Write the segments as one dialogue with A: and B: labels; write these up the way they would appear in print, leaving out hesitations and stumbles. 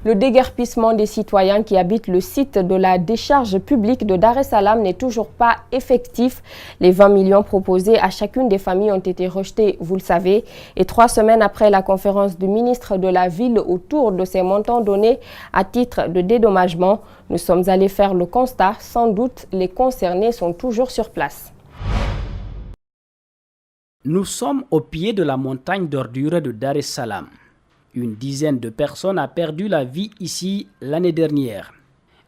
A: Le déguerpissement des citoyens qui habitent le site de la décharge publique de Dar es Salaam n'est toujours pas effectif. Les 20 millions proposés à chacune des familles ont été rejetés, vous le savez. Et 3 semaines après la conférence du ministre de la Ville autour de ces montants donnés à titre de dédommagement, nous sommes allés faire le constat. Sans doute, les concernés sont toujours sur place.
B: Nous sommes au pied de la montagne d'ordures de Dar es Salaam. Une dizaine de personnes a perdu la vie ici l'année dernière.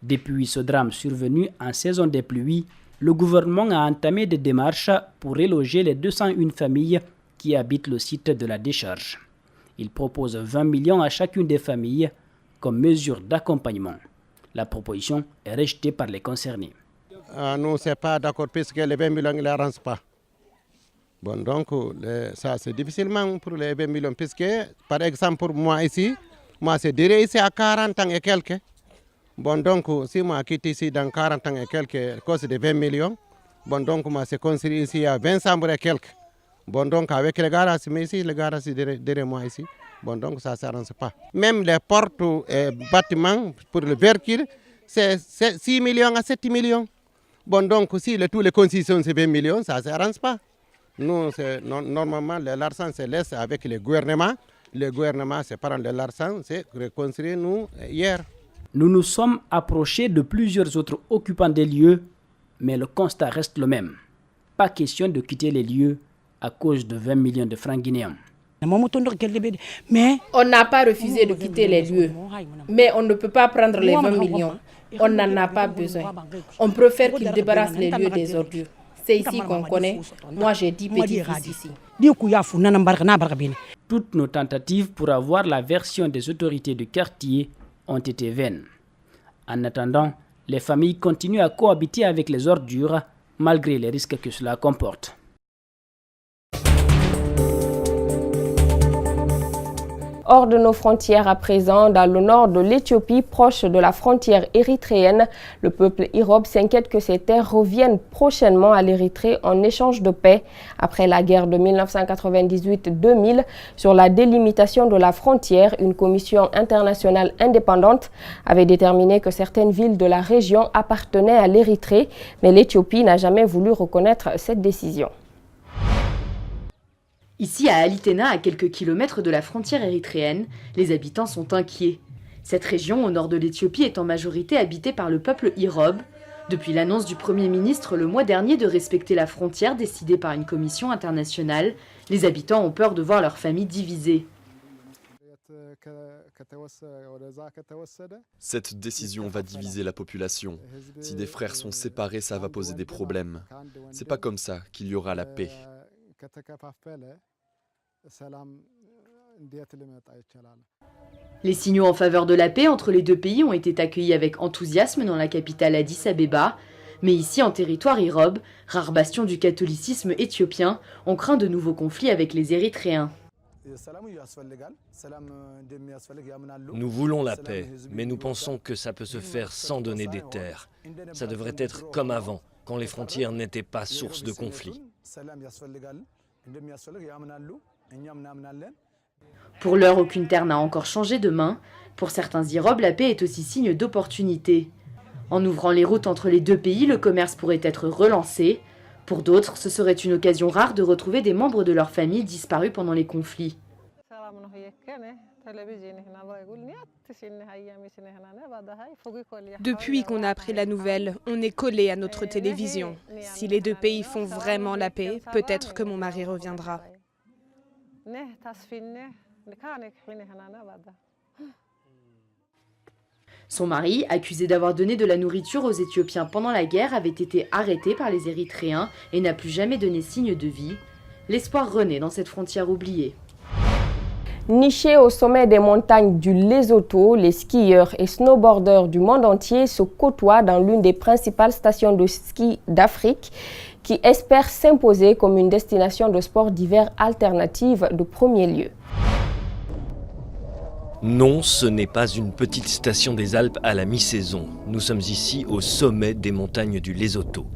B: Depuis ce drame survenu en saison des pluies, le gouvernement a entamé des démarches pour reloger les 201 familles qui habitent le site de la décharge. Il propose 20 millions à chacune des familles comme mesure d'accompagnement. La proposition est rejetée par les concernés.
C: Nous ne sommes pas d'accord puisque les 20 millions ne l'arrangent pas. Bon, donc, ça c'est difficilement pour les 20 millions, puisque, par exemple, pour moi ici, moi c'est diré ici à 40 ans et quelques. Bon, donc, si moi quitte ici dans 40 ans et quelques, à cause de 20 millions, bon, donc, moi c'est construit ici à 20 chambres et quelques. Bon, donc, avec les garages, mais ici, les garages derrière moi ici, bon, donc, ça ne s'arrange pas. Même les portes et bâtiments, pour le véhicule, c'est 6 millions à 7 millions. Bon, donc, si tous les concessions, c'est 20 millions, ça ne s'arrange pas. Nous, normalement, l'argent se laisse avec le gouvernement. Le gouvernement, c'est prendre l'argent, c'est reconstruire nous hier.
B: Nous nous sommes approchés de plusieurs autres occupants des lieux, mais le constat reste le même. Pas question de quitter les lieux à cause de 20 millions de francs guinéens.
D: Mais on n'a pas refusé de quitter les lieux, mais on ne peut pas prendre les 20 millions. On n'en a pas besoin. On préfère qu'ils débarrassent les lieux des ordures. C'est ici qu'on connaît. Moi, j'ai 10 petits-fils ici.
B: Toutes nos tentatives pour avoir la version des autorités du quartier ont été vaines. En attendant, les familles continuent à cohabiter avec les ordures malgré les risques que cela comporte.
A: Hors de nos frontières à présent, dans le nord de l'Éthiopie, proche de la frontière érythréenne, le peuple Irob s'inquiète que ces terres reviennent prochainement à l'Érythrée en échange de paix. Après la guerre de 1998-2000 sur la délimitation de la frontière, une commission internationale indépendante avait déterminé que certaines villes de la région appartenaient à l'Érythrée, mais l'Éthiopie n'a jamais voulu reconnaître cette décision.
E: Ici à Alitena, à quelques kilomètres de la frontière érythréenne, les habitants sont inquiets. Cette région au nord de l'Éthiopie est en majorité habitée par le peuple Irob. Depuis l'annonce du Premier ministre le mois dernier de respecter la frontière décidée par une commission internationale, les habitants ont peur de voir leur famille divisée.
F: Cette décision va diviser la population. Si des frères sont séparés, ça va poser des problèmes. C'est pas comme ça qu'il y aura la paix.
E: Les signaux en faveur de la paix entre les deux pays ont été accueillis avec enthousiasme dans la capitale Addis Abeba. Mais ici, en territoire Irob, rare bastion du catholicisme éthiopien, on craint de nouveaux conflits avec les Érythréens.
G: Nous voulons la paix, mais nous pensons que ça peut se faire sans donner des terres. Ça devrait être comme avant, quand les frontières n'étaient pas source de conflits.
E: Pour l'heure, aucune terre n'a encore changé de main. Pour certains Irob, la paix est aussi signe d'opportunité. En ouvrant les routes entre les deux pays, le commerce pourrait être relancé. Pour d'autres, ce serait une occasion rare de retrouver des membres de leur famille disparus pendant les conflits.
H: Depuis qu'on a appris la nouvelle, on est collé à notre télévision. Si les deux pays font vraiment la paix, peut-être que mon mari reviendra.
E: Son mari, accusé d'avoir donné de la nourriture aux Éthiopiens pendant la guerre, avait été arrêté par les Érythréens et n'a plus jamais donné signe de vie. L'espoir renaît dans cette frontière oubliée.
A: Nichés au sommet des montagnes du Lesotho, les skieurs et snowboarders du monde entier se côtoient dans l'une des principales stations de ski d'Afrique qui espère s'imposer comme une destination de sport d'hiver alternative de premier lieu.
G: Non, ce n'est pas une petite station des Alpes à la mi-saison. Nous sommes ici au sommet des montagnes du Lesotho.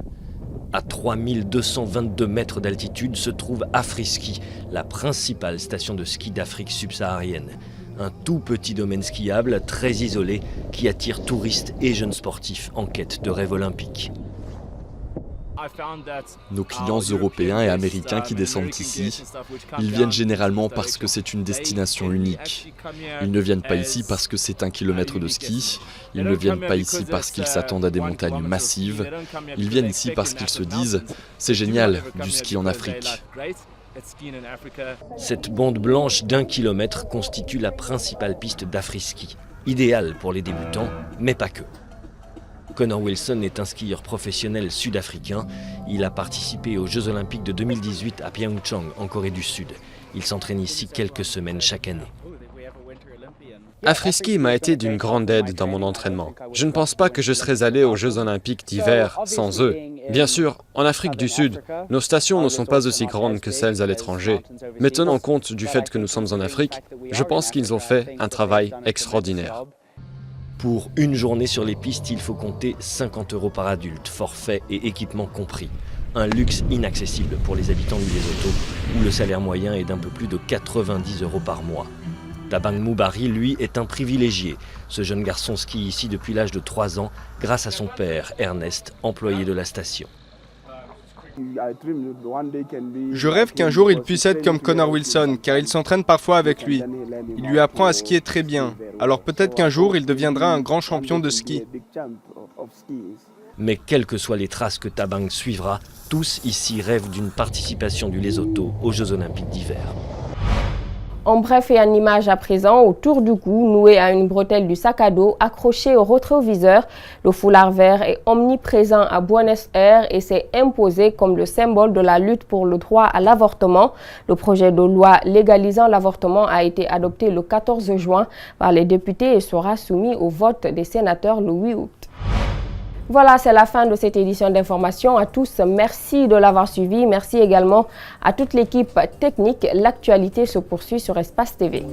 G: À 3222 mètres d'altitude se trouve Afriski, la principale station de ski d'Afrique subsaharienne. Un tout petit domaine skiable, très isolé, qui attire touristes et jeunes sportifs en quête de rêve olympique.
F: Nos clients européens et américains qui descendent ici, ils viennent généralement parce que c'est une destination unique. Ils ne viennent pas ici parce que c'est 1 kilomètre de ski, ils ne viennent pas ici parce qu'ils s'attendent à des montagnes massives, ils viennent ici parce qu'ils se disent « c'est génial, du ski en Afrique ».
G: Cette bande blanche d'1 kilomètre constitue la principale piste d'afri-ski, idéale pour les débutants, mais pas que. Connor Wilson est un skieur professionnel sud-africain. Il a participé aux Jeux Olympiques de 2018 à Pyeongchang, en Corée du Sud. Il s'entraîne ici quelques semaines chaque année.
I: Afri-ski m'a été d'une grande aide dans mon entraînement. Je ne pense pas que je serais allé aux Jeux Olympiques d'hiver sans eux. Bien sûr, en Afrique du Sud, nos stations ne sont pas aussi grandes que celles à l'étranger. Mais tenant compte du fait que nous sommes en Afrique, je pense qu'ils ont fait un travail extraordinaire.
G: Pour une journée sur les pistes, il faut compter 50 € par adulte, forfait et équipement compris. Un luxe inaccessible pour les habitants du Lesotho, où le salaire moyen est d'un peu plus de 90 € par mois. Tabang Moubari, lui, est un privilégié. Ce jeune garçon skie ici depuis l'âge de 3 ans, grâce à son père, Ernest, employé de la station.
J: Je rêve qu'un jour il puisse être comme Connor Wilson, car il s'entraîne parfois avec lui. Il lui apprend à skier très bien. Alors peut-être qu'un jour il deviendra un grand champion de ski.
G: Mais quelles que soient les traces que Tabang suivra, tous ici rêvent d'une participation du Lesotho aux Jeux Olympiques d'hiver.
A: En bref et en image à présent, autour du cou, noué à une bretelle du sac à dos, accroché au rétroviseur, le foulard vert est omniprésent à Buenos Aires et s'est imposé comme le symbole de la lutte pour le droit à l'avortement. Le projet de loi légalisant l'avortement a été adopté le 14 juin par les députés et sera soumis au vote des sénateurs le 8 août. Voilà, c'est la fin de cette édition d'information. À tous, merci de l'avoir suivi. Merci également à toute l'équipe technique. L'actualité se poursuit sur Espace TV.